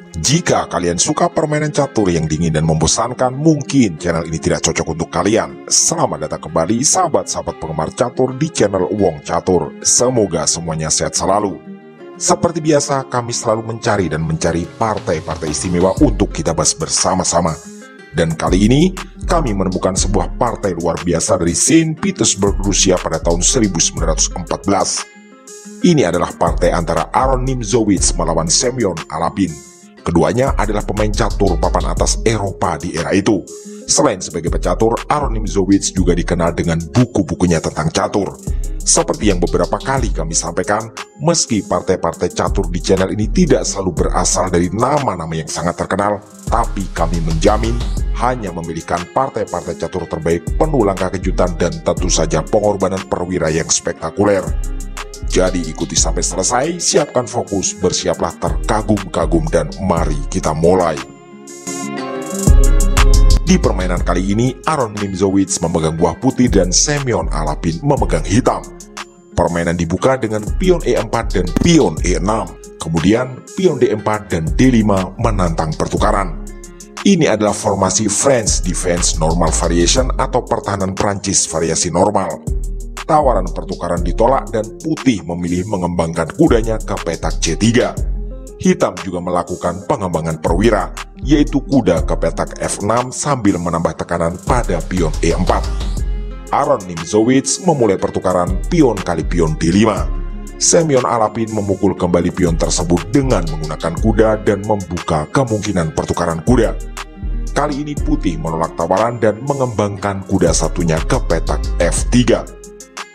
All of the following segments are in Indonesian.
Jika kalian suka permainan catur yang dingin dan membosankan, mungkin channel ini tidak cocok untuk kalian. Selamat datang kembali sahabat-sahabat penggemar catur di channel Wong Catur. Semoga semuanya sehat selalu. Seperti biasa, kami selalu mencari partai-partai istimewa untuk kita bahas bersama-sama. Dan kali ini, kami menemukan sebuah partai luar biasa dari Saint Petersburg, Rusia pada tahun 1914. Ini adalah partai antara Aron Nimzowitsch melawan Semyon Alapin. Keduanya adalah pemain catur papan atas Eropa di era itu. Selain sebagai pecatur, Aron Nimzowitsch juga dikenal dengan buku-bukunya tentang catur. Seperti yang beberapa kali kami sampaikan, meski partai-partai catur di channel ini tidak selalu berasal dari nama-nama yang sangat terkenal, tapi kami menjamin hanya memilihkan partai-partai catur terbaik, penuh langkah kejutan, dan tentu saja pengorbanan perwira yang spektakuler. Jadi ikuti sampai selesai, siapkan fokus, bersiaplah terkagum-kagum, dan mari kita mulai. Di permainan kali ini, Aron Nimzowitsch memegang buah putih dan Semyon Alapin memegang hitam. Permainan dibuka dengan pion E4 dan pion E6. Kemudian pion D4 dan D5 menantang pertukaran. Ini adalah formasi French Defense Normal Variation atau pertahanan Prancis variasi normal. Tawaran pertukaran ditolak dan putih memilih mengembangkan kudanya ke petak C3. Hitam juga melakukan pengembangan perwira, yaitu kuda ke petak F6 sambil menambah tekanan pada pion E4. Aron Nimzowitsch memulai pertukaran pion kali pion D5. Semyon Alapin memukul kembali pion tersebut dengan menggunakan kuda dan membuka kemungkinan pertukaran kuda. Kali ini putih menolak tawaran dan mengembangkan kuda satunya ke petak F3.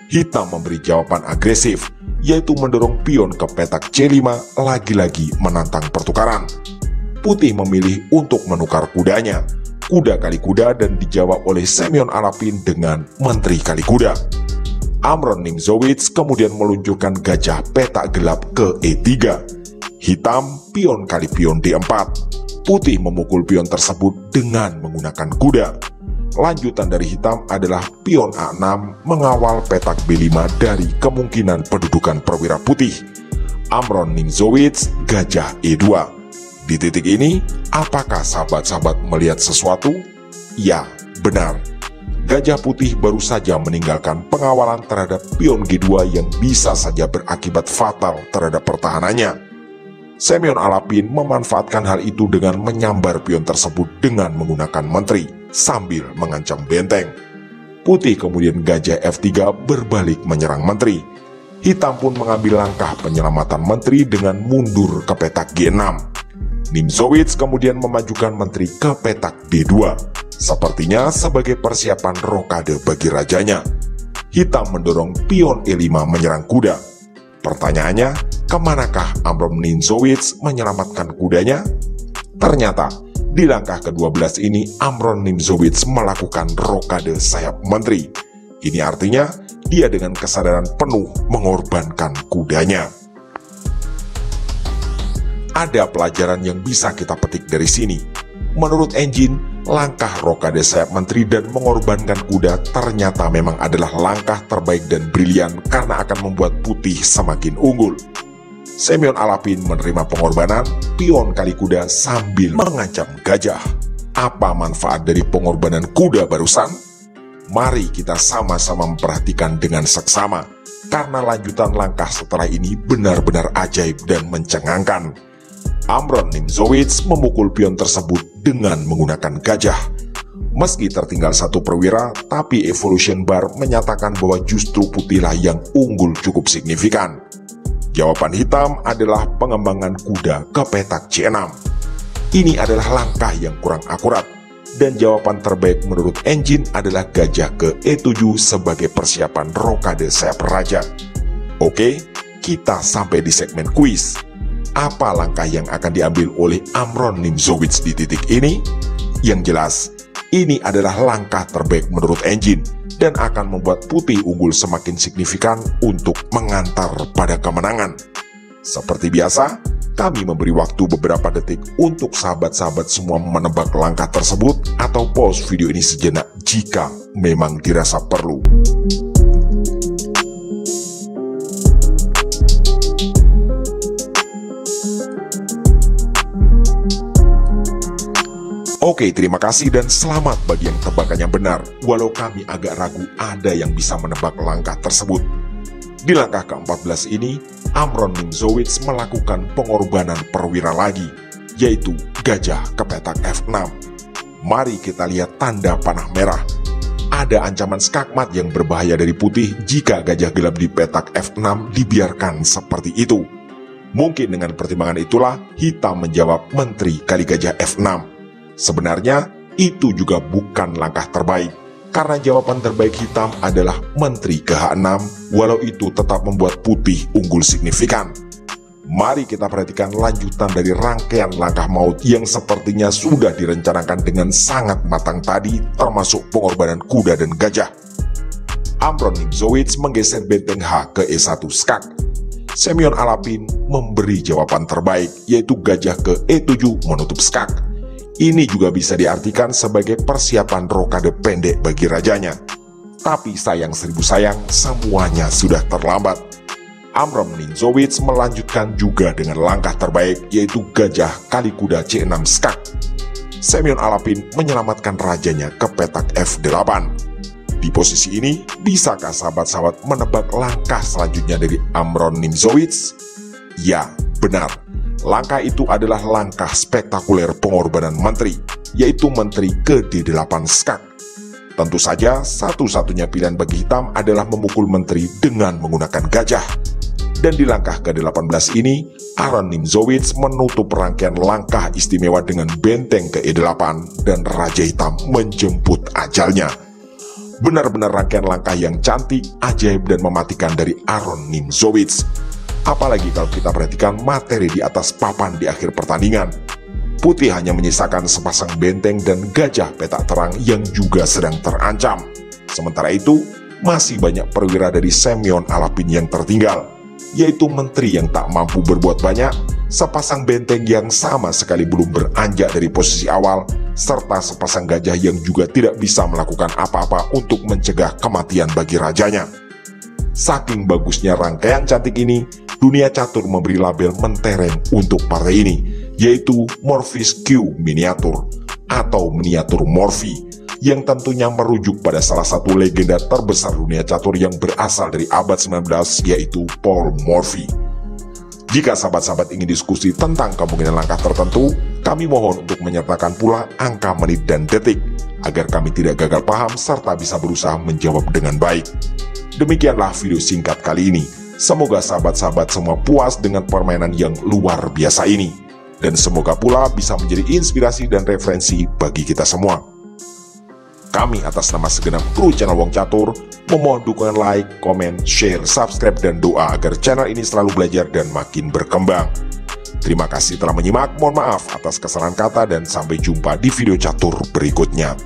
Hitam memberi jawaban agresif, yaitu mendorong pion ke petak C5, lagi-lagi menantang pertukaran. Putih memilih untuk menukar kudanya, kuda kali kuda, dan dijawab oleh Semyon Alapin dengan menteri kali kuda. Aron Nimzowitsch kemudian meluncurkan gajah petak gelap ke E3. Hitam pion kali pion D4. Putih memukul pion tersebut dengan menggunakan kuda. Lanjutan dari hitam adalah pion A6 mengawal petak B5 dari kemungkinan pendudukan perwira putih. Aron Nimzowitsch gajah E2. Di titik ini, apakah sahabat-sahabat melihat sesuatu? Ya, benar. Gajah putih baru saja meninggalkan pengawalan terhadap pion G2 yang bisa saja berakibat fatal terhadap pertahanannya. Semyon Alapin memanfaatkan hal itu dengan menyambar pion tersebut dengan menggunakan menteri sambil mengancam benteng. Putih kemudian gajah F3 berbalik menyerang menteri. Hitam pun mengambil langkah penyelamatan menteri dengan mundur ke petak G6. Nimzowitsch kemudian memajukan menteri ke petak D2, sepertinya sebagai persiapan rokade bagi rajanya. Hitam mendorong pion E5 menyerang kuda. Pertanyaannya, kemanakah Aron Nimzowitsch menyelamatkan kudanya? Ternyata, di langkah ke-12 ini Aron Nimzowitsch melakukan rokade sayap menteri. Ini artinya dia dengan kesadaran penuh mengorbankan kudanya. Ada pelajaran yang bisa kita petik dari sini. Menurut Engine, langkah rokade sayap menteri dan mengorbankan kuda ternyata memang adalah langkah terbaik dan brilian karena akan membuat putih semakin unggul. Semyon Alapin menerima pengorbanan pion kali kuda sambil mengancam gajah. Apa manfaat dari pengorbanan kuda barusan? Mari kita sama-sama memperhatikan dengan seksama, karena lanjutan langkah setelah ini benar-benar ajaib dan mencengangkan. Aron Nimzowitsch memukul pion tersebut dengan menggunakan gajah. Meski tertinggal satu perwira, tapi Evolution Bar menyatakan bahwa justru putihlah yang unggul cukup signifikan. Jawaban hitam adalah pengembangan kuda ke petak C6. Ini adalah langkah yang kurang akurat, dan jawaban terbaik menurut Engine adalah gajah ke E7 sebagai persiapan rokade sayap raja. Oke, kita sampai di segmen kuis. Apa langkah yang akan diambil oleh Aron Nimzowitsch di titik ini? Yang jelas, ini adalah langkah terbaik menurut Engine dan akan membuat putih unggul semakin signifikan untuk mengantar pada kemenangan. Seperti biasa, kami memberi waktu beberapa detik untuk sahabat-sahabat semua menebak langkah tersebut atau pause video ini sejenak jika memang dirasa perlu. Oke, terima kasih dan selamat bagi yang tebakannya benar. Walau kami agak ragu ada yang bisa menebak langkah tersebut. Di langkah ke-14 ini, Amron Nimzowitsch melakukan pengorbanan perwira lagi, yaitu gajah ke petak F6. Mari kita lihat tanda panah merah. Ada ancaman skakmat yang berbahaya dari putih jika gajah gelap di petak F6 dibiarkan seperti itu. Mungkin dengan pertimbangan itulah hitam menjawab menteri kali gajah F6. Sebenarnya itu juga bukan langkah terbaik, karena jawaban terbaik hitam adalah menteri ke H6, walau itu tetap membuat putih unggul signifikan. Mari kita perhatikan lanjutan dari rangkaian langkah maut yang sepertinya sudah direncanakan dengan sangat matang tadi, termasuk pengorbanan kuda dan gajah. Amron Nimzowitsch menggeser benteng H ke E1 skak. Semyon Alapin memberi jawaban terbaik, yaitu gajah ke E7 menutup skak. Ini juga bisa diartikan sebagai persiapan rokade pendek bagi rajanya. Tapi sayang seribu sayang, semuanya sudah terlambat. Amron Nimzowitsch melanjutkan juga dengan langkah terbaik, yaitu gajah kali kuda C6 skak. Semyon Alapin menyelamatkan rajanya ke petak F8. Di posisi ini, bisakah sahabat-sahabat menebak langkah selanjutnya dari Amron Nimzowitsch? Ya, benar. Langkah itu adalah langkah spektakuler pengorbanan menteri, yaitu menteri ke D8 skak. Tentu saja, satu-satunya pilihan bagi hitam adalah memukul menteri dengan menggunakan gajah. Dan di langkah ke-18 ini, Amron Nimzowitsch menutup rangkaian langkah istimewa dengan benteng ke E8 dan Raja Hitam menjemput ajalnya. Benar-benar rangkaian langkah yang cantik, ajaib dan mematikan dari Amron Nimzowitsch. Apalagi kalau kita perhatikan materi di atas papan di akhir pertandingan. Putih hanya menyisakan sepasang benteng dan gajah petak terang yang juga sedang terancam. Sementara itu, masih banyak perwira dari Semyon Alapin yang tertinggal, yaitu menteri yang tak mampu berbuat banyak, sepasang benteng yang sama sekali belum beranjak dari posisi awal, serta sepasang gajah yang juga tidak bisa melakukan apa-apa untuk mencegah kematian bagi rajanya. Saking bagusnya rangkaian cantik ini, dunia catur memberi label mentereng untuk partai ini, yaitu Morpheus Q Miniatur atau miniatur Morphy, yang tentunya merujuk pada salah satu legenda terbesar dunia catur yang berasal dari abad 19, yaitu Paul Morphy. Jika sahabat-sahabat ingin diskusi tentang kemungkinan langkah tertentu, kami mohon untuk menyertakan pula angka menit dan detik, agar kami tidak gagal paham serta bisa berusaha menjawab dengan baik. Demikianlah video singkat kali ini. Semoga sahabat-sahabat semua puas dengan permainan yang luar biasa ini. Dan semoga pula bisa menjadi inspirasi dan referensi bagi kita semua. Kami atas nama segenap kru channel Wong Catur, memohon dukungan like, komen, share, subscribe, dan doa agar channel ini selalu belajar dan makin berkembang. Terima kasih telah menyimak, mohon maaf atas kesalahan kata dan sampai jumpa di video catur berikutnya.